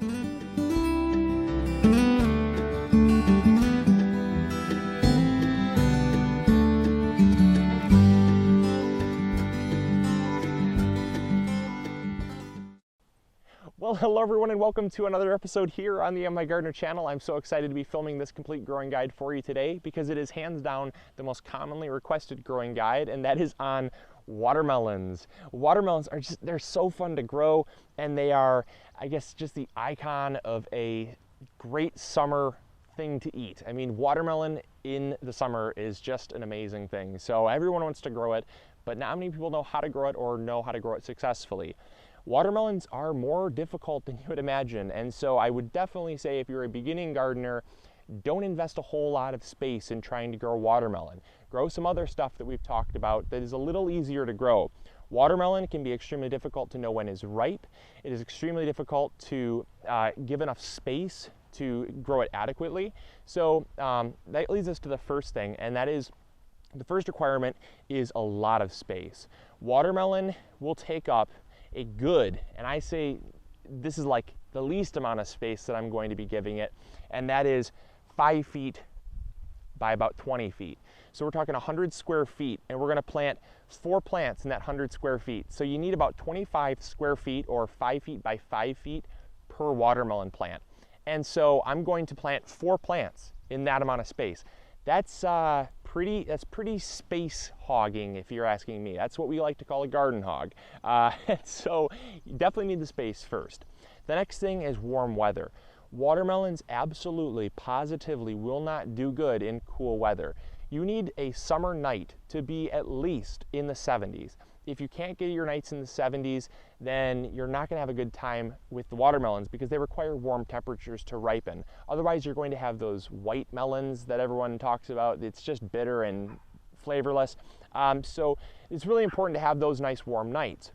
Well, hello everyone and welcome to another episode here on the MIgardener channel. I'm so excited to be filming this complete growing guide for you today because it is hands down the most commonly requested growing guide, and that is on watermelons. Watermelons are they're so fun to grow, and they are, I guess, just the icon of a great summer thing to eat. I mean, watermelon in the summer is just an amazing thing. So everyone wants to grow it, but not many people know how to grow it or know how to grow it successfully. Watermelons are more difficult than you would imagine, and so I would definitely say if you're a beginning gardener, don't invest a whole lot of space in trying to grow watermelon. Grow some other stuff that we've talked about that is a little easier to grow. Watermelon can be extremely difficult to know when is ripe. It is extremely difficult to give enough space to grow it adequately. So that leads us to the first thing, and that is the first requirement is a lot of space. Watermelon will take up a good, and I say this is like the least amount of space that I'm going to be giving it, and that is 5 feet by about 20 feet. So we're talking 100 square feet, and we're going to plant 4 plants in that 100 square feet. So you need about 25 square feet or 5 feet by 5 feet per watermelon plant. And so I'm going to plant 4 plants in that amount of space. That's pretty space hogging, if you're asking me. That's what we like to call a garden hog. So you definitely need the space first. The next thing is warm weather. Watermelons absolutely, positively will not do good in cool weather. You need a summer night to be at least in the 70s. If you can't get your nights in the 70s, then you're not going to have a good time with the watermelons because they require warm temperatures to ripen. Otherwise, you're going to have those white melons that everyone talks about. It's just bitter and flavorless. So it's really important to have those nice warm nights.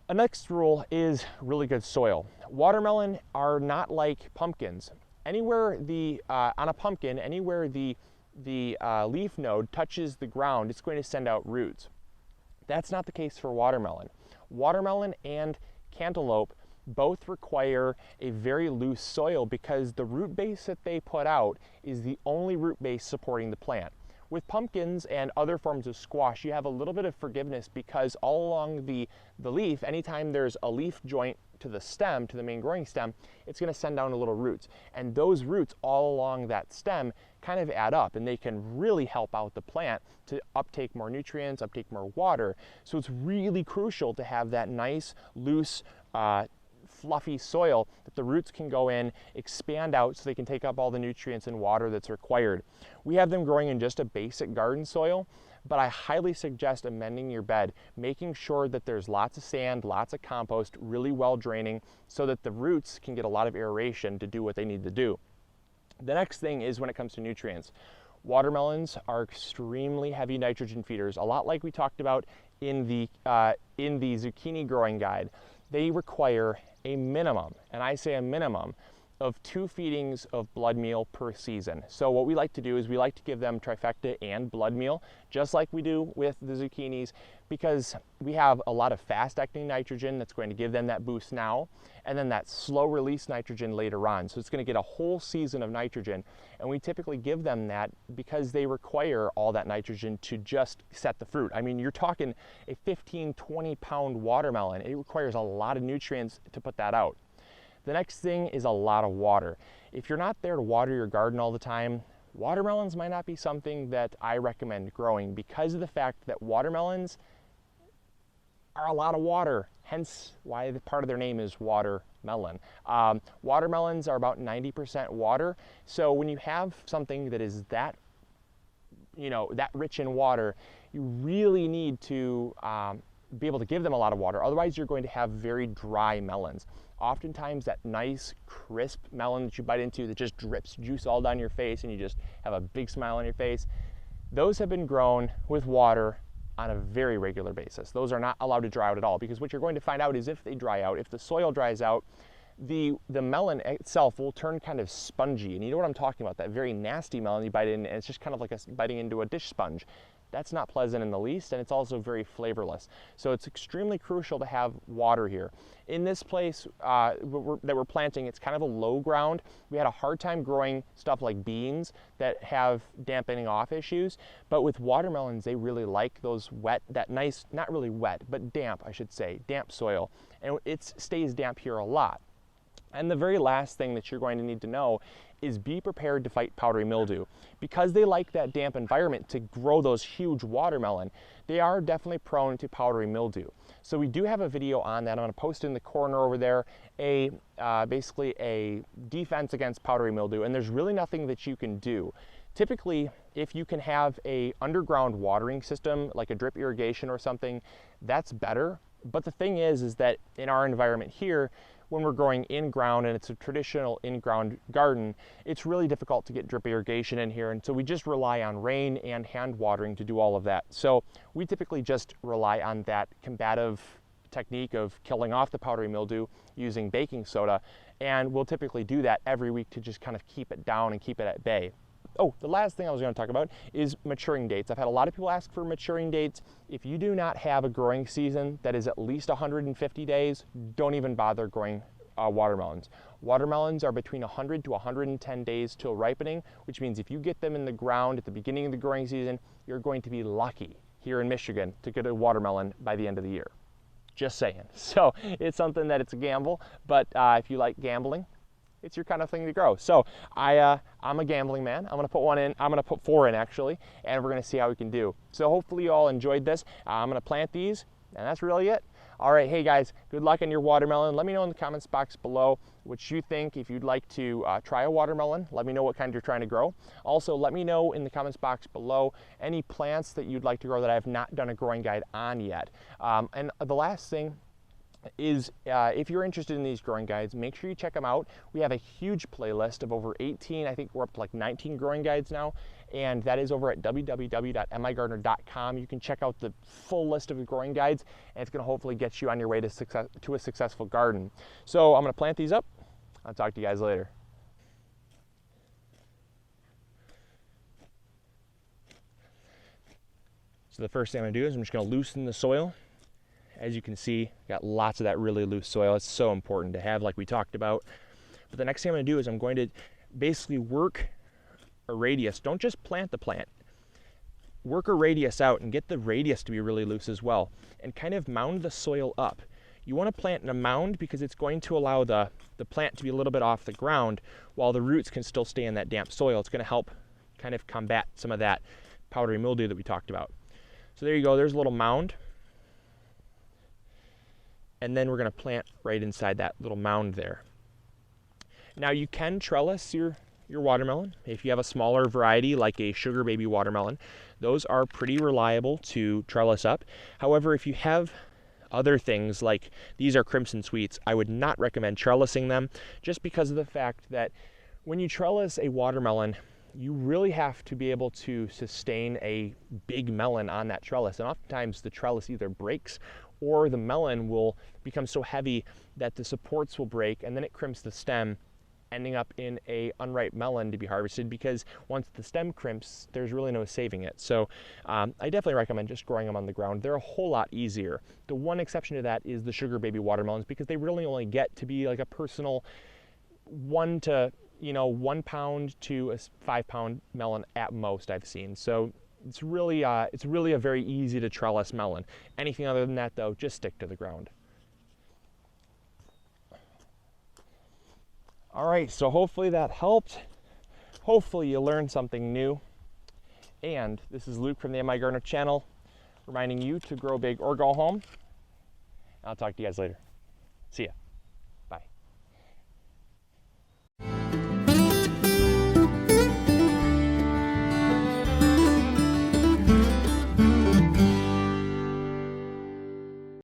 A next rule is really good soil. Watermelon are not like pumpkins. Anywhere on a pumpkin, anywhere the leaf node touches the ground, it's going to send out roots. That's not the case for watermelon. Watermelon and cantaloupe both require a very loose soil because the root base that they put out is the only root base supporting the plant. With pumpkins and other forms of squash, you have a little bit of forgiveness because all along the leaf, anytime there's a leaf joint to the stem, to the main growing stem, it's going to send down little roots. And those roots all along that stem kind of add up, and they can really help out the plant to uptake more nutrients, uptake more water. So it's really crucial to have that nice, loose, fluffy soil that the roots can go in, expand out so they can take up all the nutrients and water that's required. We have them growing in just a basic garden soil, but I highly suggest amending your bed, making sure that there's lots of sand, lots of compost, really well draining so that the roots can get a lot of aeration to do what they need to do. The next thing is when it comes to nutrients. Watermelons are extremely heavy nitrogen feeders, a lot like we talked about in the zucchini growing guide. They require a minimum, and I say a minimum, of 2 feedings of blood meal per season. So what we like to do is we like to give them trifecta and blood meal, just like we do with the zucchinis, because we have a lot of fast-acting nitrogen that's going to give them that boost now, and then that slow-release nitrogen later on. So it's going to get a whole season of nitrogen, and we typically give them that because they require all that nitrogen to just set the fruit. I mean, you're talking a 15, 20-pound watermelon. It requires a lot of nutrients to put that out. The next thing is a lot of water. If you're not there to water your garden all the time, watermelons might not be something that I recommend growing because of the fact that watermelons are a lot of water, hence why the part of their name is watermelon. Watermelons are about 90% water, so when you have something that is that rich in water, you really need to be able to give them a lot of water. Otherwise, you're going to have very dry melons. Oftentimes, that nice, crisp melon that you bite into that just drips juice all down your face and you just have a big smile on your face, those have been grown with water on a very regular basis. Those are not allowed to dry out at all, because what you're going to find out is if they dry out, if the soil dries out, the melon itself will turn kind of spongy. And you know what I'm talking about, that very nasty melon you bite in and it's just kind of like biting into a dish sponge. that's not pleasant in the least, and it's also very flavorless. So it's extremely crucial to have water here. In this place that we're planting, it's kind of a low ground. We had a hard time growing stuff like beans that have dampening off issues, but with watermelons, they really like those wet, that nice, not really wet, but damp, I should say, damp soil. And it stays damp here a lot. And the very last thing that you're going to need to know is be prepared to fight powdery mildew. Because they like that damp environment to grow those huge watermelon, they are definitely prone to powdery mildew. So we do have a video on that. I'm going to post in the corner over there, basically a defense against powdery mildew, and there's really nothing that you can do. Typically, if you can have a underground watering system, like a drip irrigation or something, that's better. But the thing is that in our environment here, when we're growing in ground and it's a traditional in-ground garden, it's really difficult to get drip irrigation in here. And so we just rely on rain and hand watering to do all of that. So we typically just rely on that combative technique of killing off the powdery mildew using baking soda. And we'll typically do that every week to just kind of keep it down and keep it at bay. Oh, the last thing I was going to talk about is maturing dates. I've had a lot of people ask for maturing dates. If you do not have a growing season that is at least 150 days, don't even bother growing watermelons. Watermelons are between 100 to 110 days till ripening, which means if you get them in the ground at the beginning of the growing season, you're going to be lucky here in Michigan to get a watermelon by the end of the year. Just saying. So it's something that it's a gamble, but if you like gambling, it's your kind of thing to grow. So I'm a gambling man. I'm going to put one in. I'm going to put 4 in actually, and we're going to see how we can do. So hopefully you all enjoyed this. I'm going to plant these, and that's really it. All right, hey guys, good luck on your watermelon. Let me know in the comments box below what you think. If you'd like to try a watermelon, let me know what kind you're trying to grow. Also, let me know in the comments box below any plants that you'd like to grow that I have not done a growing guide on yet. And the last thing is if you're interested in these growing guides, make sure you check them out. We have a huge playlist of over 18, I think we're up to like 19 growing guides now, and that is over at www.migardener.com. You can check out the full list of the growing guides, and it's going to hopefully get you on your way to a successful garden. So I'm going to plant these up. I'll talk to you guys later. So the first thing I'm going to do is I'm just going to loosen the soil. As you can see, got lots of that really loose soil. It's so important to have, like we talked about. But the next thing I'm going to do is I'm going to basically work a radius. Don't just plant the plant. Work a radius out and get the radius to be really loose as well, and kind of mound the soil up. You want to plant in a mound because it's going to allow the plant to be a little bit off the ground while the roots can still stay in that damp soil. It's going to help kind of combat some of that powdery mildew that we talked about. So there you go. There's a little mound. And then we're going to plant right inside that little mound there. Now you can trellis your watermelon. If you have a smaller variety like a sugar baby watermelon, those are pretty reliable to trellis up. However, if you have other things like these are crimson sweets, I would not recommend trellising them just because of the fact that when you trellis a watermelon, you really have to be able to sustain a big melon on that trellis. And oftentimes the trellis either breaks or the melon will become so heavy that the supports will break, and then it crimps the stem, ending up in a unripe melon to be harvested, because once the stem crimps, there's really no saving it. So I definitely recommend just growing them on the ground. They're a whole lot easier. The one exception to that is the sugar baby watermelons, because they really only get to be like a personal 1 pound to a 5 pound melon at most I've seen. So it's really a very easy to trellis melon. Anything other than that though, just stick to the ground. All right, so hopefully that helped. Hopefully you learned something new. And this is Luke from the MIgardener channel, reminding you to grow big or go home. I'll talk to you guys later. See ya.